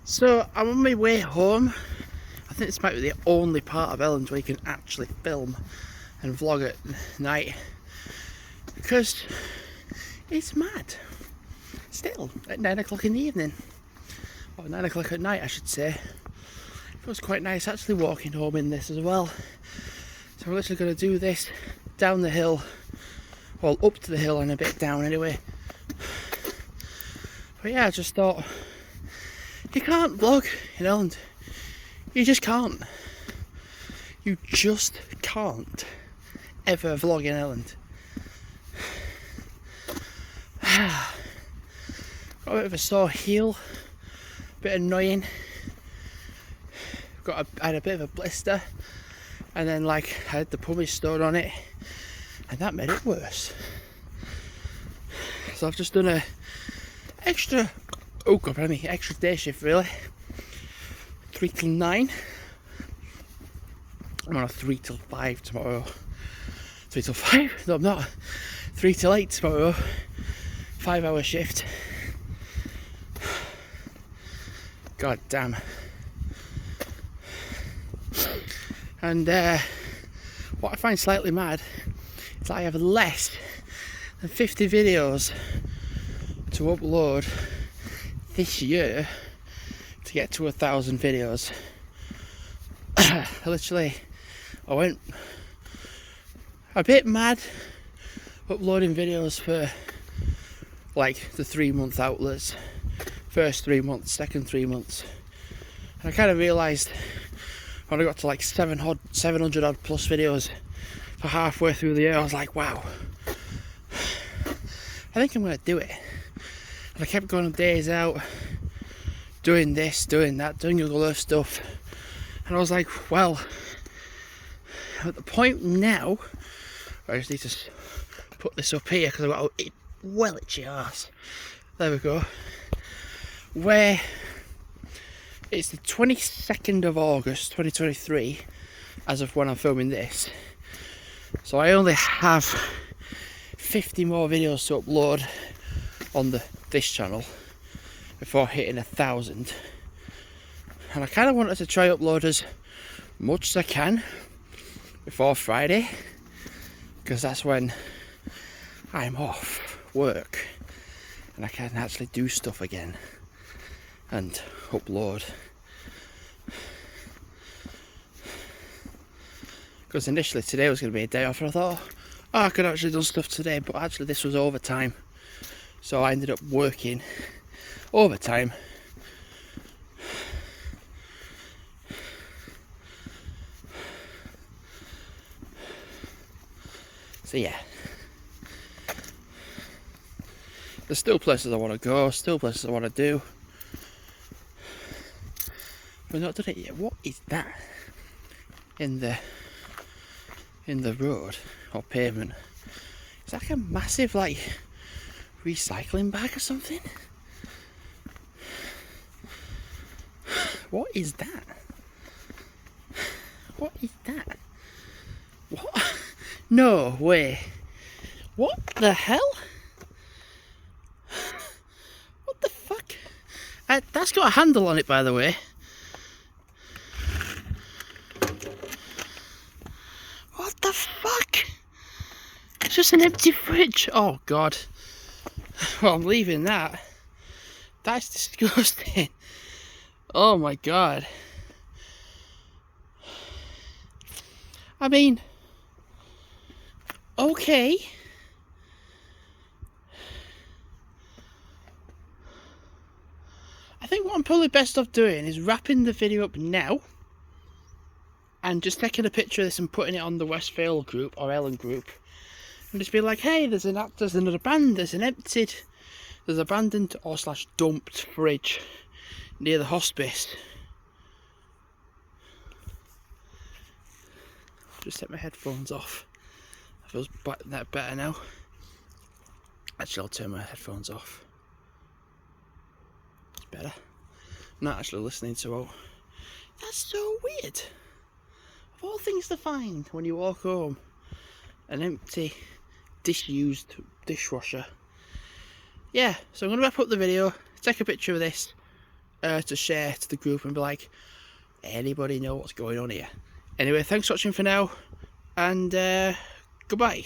So I'm on my way home. I think this might be the only part of Elland where you can actually film and vlog at night, because it's mad. Still at 9 o'clock in the evening, or 9 o'clock at night I should say. It was quite nice actually walking home in this as well. So I'm literally going to do this down the hill, well up to the hill and a bit down anyway. But yeah, I just thought, you can't vlog in Elland. You just can't. You just can't ever vlog in Elland. Got a bit of a sore heel, a bit annoying. I had a bit of a blister, and then I had the pumice stone on it, and that made it worse. So I've just done a extra day shift really. 3 till 9. I'm on a 3 till 5 tomorrow. 3 till 5? No, I'm not. 3 till 8 tomorrow. 5-hour shift. God damn. And what I find slightly mad is I have less than 50 videos to upload this year to get to 1,000 videos. I went a bit mad uploading videos for the 3-month outlets, first 3 months, second 3 months, and I kind of realised when I got to 700 odd plus videos for halfway through the year, I was like, wow, I think I'm going to do it. And I kept going on days out, doing this, doing that, doing Google Earth stuff, and I was like, well, at the point now, I just need to put this up here because I've got a well itchy arse. There we go. Where it's the 22nd of August 2023 as of when I'm filming this, so I only have 50 more videos to upload on this channel before hitting 1,000, and I kind of wanted to try upload as much as I can before Friday, because that's when I'm off work and I can actually do stuff again and upload. Because initially today was going to be a day off, and I thought, oh, I could actually done stuff today, but actually this was overtime, so I ended up working overtime. So yeah, there's still places I want to go, still places I want to do. We've not done it yet. What is that in the road or pavement? It's like a massive recycling bag or something. What is that? What is that? What? No way. What the hell? What the fuck? That's got a handle on it, by the way. What the fuck? It's just an empty fridge. Oh god. Well, I'm leaving that. That's disgusting. Oh my god. I mean, okay. I think what I'm probably best off doing is wrapping the video up now and just taking a picture of this and putting it on the Westvale group or Ellen group, and just be like, hey, there's an abandoned or / dumped fridge near the hospice. Just take my headphones off. That feels better now. Actually, I'll turn my headphones off. It's better. I'm not actually listening to it. That's so weird. Of all things to find when you walk home, an empty disused dishwasher. Yeah, so I'm going to wrap up the video, take a picture of this, to share to the group and be like, anybody know what's going on here? Anyway, thanks for watching for now, and goodbye.